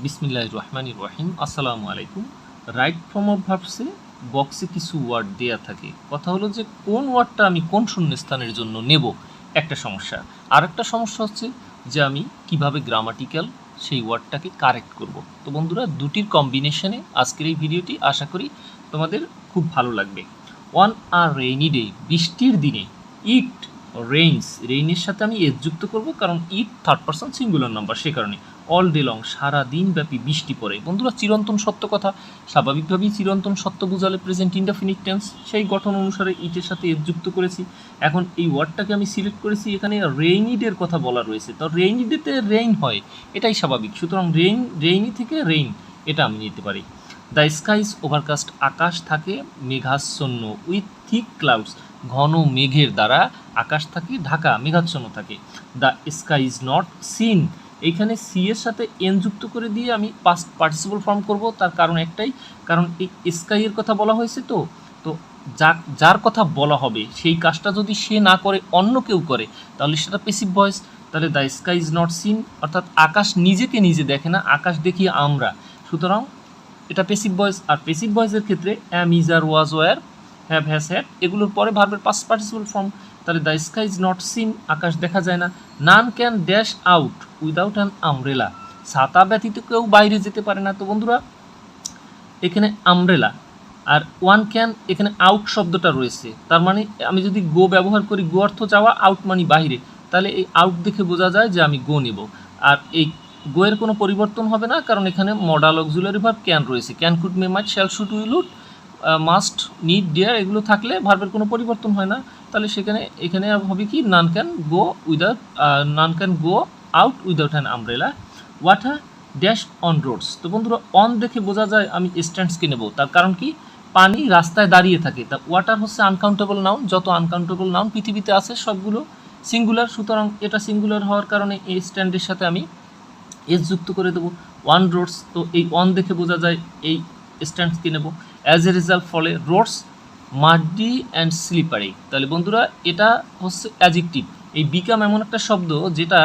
বিসমিল্লাহির রহমানির রহিম। আসসালামু আলাইকুম। রাইট ফর্ম অফ ভার্বসে বক্সে কিছু ওয়ার্ড দেয়া থাকে। কথা হলো যে কোন ওয়ার্ডটা আমি কোন শূন্যস্থানের জন্য নেব, একটা সমস্যা। আর একটা সমস্যা হচ্ছে যে আমি কিভাবে গ্রামাটিক্যাল সেই ওয়ার্ডটাকে কারেক্ট করব। তো বন্ধুরা, দুটির কম্বিনেশনে আজকের এই ভিডিওটি আশা করি তোমাদের খুব ভালো লাগবে। অন আ রেইনি ডে, বৃষ্টির দিনে। ইট রেইনস, রেইনের সাথে আমি এস যুক্ত করব, কারণ it third person singular number, সে কারণে। অল ডে লং, সারা দিন ব্যাপী বৃষ্টি পড়ে। বন্ধুরা, চিরন্তন সত্য কথা, স্বাভাবিকভাবেই চিরন্তন সত্য বোঝালে প্রেজেন্ট ইনডেফিনিট টেন্স, সেই গঠন অনুসারে ইটের সাথে এস যুক্ত করেছি। এখন এই ওয়ার্ডটাকে আমি সিলেক্ট করেছি, এখানে রেইনি ডের কথা বলা রয়েছে, তো রেইনি ডেতে রেইন হয়, এটাই স্বাভাবিক। সুতরাং রেইনি থেকে রেইন, এটা আমি নিতে পারি। দ্য স্কাইজ ওভারকাস্ট, আকাশ থাকে মেঘাচ্ছন্ন। উইথ থিক ক্লাউডস, ঘন মেঘের দ্বারা আকাশ থাকে ঢাকা, মেঘাচ্ছন্ন থাকে। The sky is not scene, এইখানে সি এর সাথে এন যুক্ত করে দিয়ে আমি পাস্ট পার্টিসিপল ফর্ম করব। তার কারণ একটাই, কারণ এই স্কাইয়ের কথা বলা হয়েছে, তো যার কথা বলা হবে সেই কাজটা যদি সে না করে অন্য কেউ করে, তাহলে সেটা প্যাসিভ ভয়েস। তাহলে the sky is not scene, অর্থাৎ আকাশ নিজেকে নিজে দেখে না, আকাশ দেখি আমরা, সুতরাং এটা প্যাসিভ ভয়েস। আর প্যাসিভ ভয়েসের ক্ষেত্রে am, is, are, was, were, have, has, had, এগুলোর পরে ভার্বের পাস্ট পার্টিসিপল ফর্ম। তাহলে the sky is not seen, আকাশ দেখা যায় না। None can dash out without an umbrella, ছাতা ব্যতীত কেউ বাইরে যেতে পারে না। তো বন্ধুরা, এখানে আমব্রেলা আর ওয়ান ক্যান, এখানে আউট শব্দটা রয়েছে, তার মানে আমি যদি গো ব্যবহার করি, গো অর্থ যাওয়া, আউট মানে বাহিরে, তাহলে এই আউট দেখে বোঝা যায় যে আমি গো নেব। আর এই গো এর কোনো পরিবর্তন হবে না, কারণ এখানে মডাল অক্সিলারি ভার্ব ক্যান রয়েছে। Can, could, may, might, shall, should, will, would, must, need, dare, এগুলো থাকলে ভার্বের কোনো পরিবর্তন হয় না। তাহলে এখানে হবে কি, none can go out without an umbrella. Water dash on roads, তো বন্ধুরা অন দেখে বোঝা যায় আমি স্ট্যান্ডসকে নেব, তার কারণ কি, পানি রাস্তায় দাঁড়িয়ে থাকে। তা ওয়াটার হচ্ছে আনকাউন্টেবল নাউন, যত আনকাউন্টেবল নাউন পৃথিবীতে আছে সবগুলো সিঙ্গুলার, সুতরাং এটা সিঙ্গুলার হওয়ার কারণে এই স্ট্যান্ডের সাথে আমি এস যুক্ত করে দেবো। ওয়ান রোডস, তো এই ওয়ান দেখে বোঝা যায় এই স্ট্যান্ডসকে নেব। অ্যাজ এ রেজাল্ট, ফলে রোডস মাডি অ্যান্ড স্লিপারি, তাহলে বন্ধুরা এটা হচ্ছে অ্যাডজেক্টিভ। এই বিকাম এমন একটা শব্দ যেটা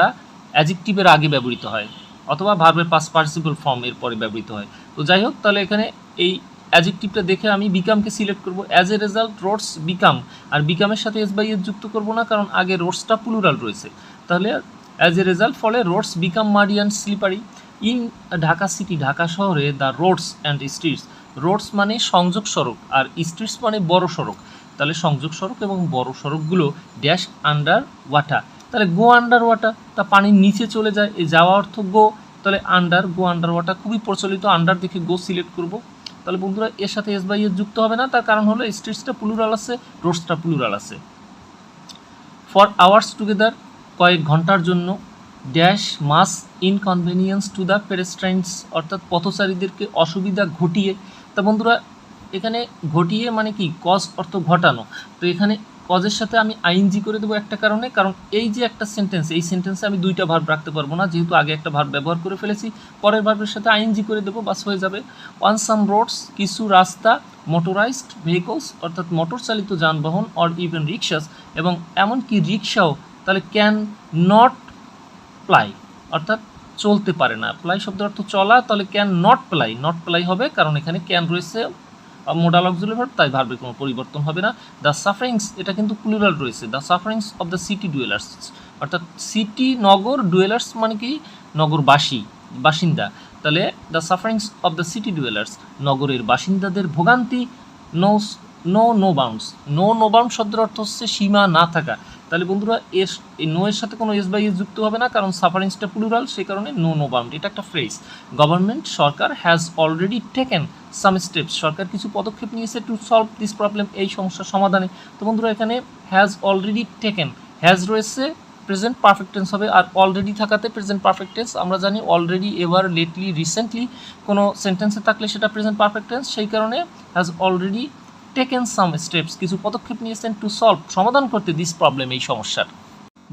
অ্যাডজেক্টিভের আগে ব্যবহৃত হয়, অথবা ভার্বের পাস্ট পার্টিসিপল ফর্ম এর পরে ব্যবহৃত হয়। তো যাই হোক, তাহলে এখানে এই অ্যাডজেক্টিভটা দেখে আমি বিকামকে সিলেক্ট করব। As a result roads become, আর বিকামের সাথে এস বাই এস যুক্ত করব না, কারণ আগে রোডসটা প্লুরাল রয়েছে। তাহলে অ্যাজ এ রেজাল্ট, ফলে roads become muddy and slippery. In Dhaka city, Dhaka শহরে, the roads and streets, roads মানে সংযোগ সড়ক, আর স্ট্রিটস মানে বড় সড়ক, তাহলে সংযোগ সড়ক এবং বড় সড়কগুলো ড্যাশ আন্ডার ওয়াটার, তাহলে গো আন্ডার ওয়াটার, তা পানির নিচে চলে যায়, এই যাওয়া অর্থ গো, তাহলে আন্ডার, গো আন্ডার ওয়াটার খুবই প্রচলিত, আন্ডার দেখে গো সিলেক্ট করব। তাহলে বন্ধুরা এর সাথে এস বাই এস যুক্ত হবে না, তার কারণ হলো স্ট্রিটসটা প্লুরাল আছে, রোডসটা প্লুরাল আছে। ফর আওয়ার্স টুগেদার, কয়েক ঘন্টার জন্য। Dash mass inconvenience to the pedestrians, অর্থাৎ পথচারীদেরকে অসুবিধা ঘটিয়ে। তা বন্ধুরা এখানে ঘটিয়ে মানে কি, কজ অর্থ ঘটানো, তো এখানে কজের সাথে আমি আইএনজি করে দেবো একটা কারণে, কারণ এই যে একটা সেন্টেন্স, এই সেন্টেন্সে আমি দুইটা ভার্ব রাখতে পারবো না, যেহেতু আগে একটা ভার্ব ব্যবহার করে ফেলেছি, পরের ভার্বের সাথে আইএনজি করে দেবো, বাস হয়ে যাবে। অন সাম রোডস, কিছু রাস্তা। মোটরাইজড ভেহিকলস, অর্থাৎ মোটর চালিত যানবাহন, অর ইভেন রিক্সাস, এবং এমনকি রিক্সাও। তাহলে ক্যান নট প্লাই, অর্থাৎ চলতে পারে না। প্লাই শব্দের অর্থ চলা, তাহলে can not ply, not ply হবে, কারণ এখানে ক্যান রয়েছে মোডাল অক্সিলারি ভার্ব, তাই ভার্বের কোনো পরিবর্তন হবে না। দ্য সাফারিংস, এটা কিন্তু প্লুরাল রয়েছে, the sufferings of the city dwellers, অর্থাৎ সিটি নগর, ডুয়েলার্স মানে কি, নগরবাসী, বাসিন্দা, তাহলে the sufferings of the city dwellers, নগরের বাসিন্দাদের ভোগান্তি। No no bounds, no bound শব্দের অর্থ হচ্ছে সীমা না থাকা, তাহলে বন্ধুরা এই নো এর সাথে কোনো এস বাই এস যুক্ত হবে না, কারণ সাফারিংসটা প্লুরাল, সেই কারণে নো বাউন্ড, এটা একটা ফ্রেজ। গভর্নমেন্ট, সরকার, has already taken some steps, সরকার কিছু পদক্ষেপ নিয়েছে, টু সলভ দিস প্রবলেম, এই সমস্যার সমাধানে। তো বন্ধুরা এখানে হ্যাজ অলরেডি টেকেন, হ্যাজ রয়েছে, প্রেজেন্ট পারফেক্ট টেন্স হবে, আর অলরেডি থাকাতে প্রেজেন্ট পারফেক্ট টেন্স। আমরা জানি অলরেডি, এভার, লেটলি, রিসেন্টলি কোনো সেন্টেন্সে থাকলে সেটা প্রেজেন্ট পারফেক্ট টেন্স, সেই কারণে has already taken some steps, কিছু পদক্ষেপ নিয়েছেন, টু সলভ, সমাধান করতে, দিস প্রবলেম, এই সমস্যার।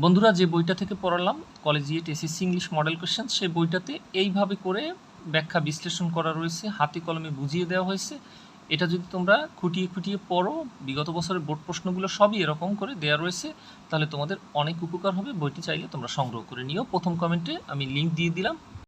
বন্ধুরা যে বইটা থেকে পড়ালাম, collegiate SSC English model question, সেই বইটাতে এইভাবে করে ব্যাখ্যা বিশ্লেষণ করা রয়েছে, হাতে কলমে বুঝিয়ে দেওয়া হয়েছে। এটা যদি তোমরা খুঁটিয়ে খুঁটিয়ে পড়ো, বিগত বছরের বোর্ড প্রশ্নগুলো সবই এরকম করে দেওয়া রয়েছে, তাহলে তোমাদের অনেক উপকার হবে। বইটি চাইলে তোমরা সংগ্রহ করে নিও, প্রথম কমেন্টে আমি লিঙ্ক দিয়ে দিলাম।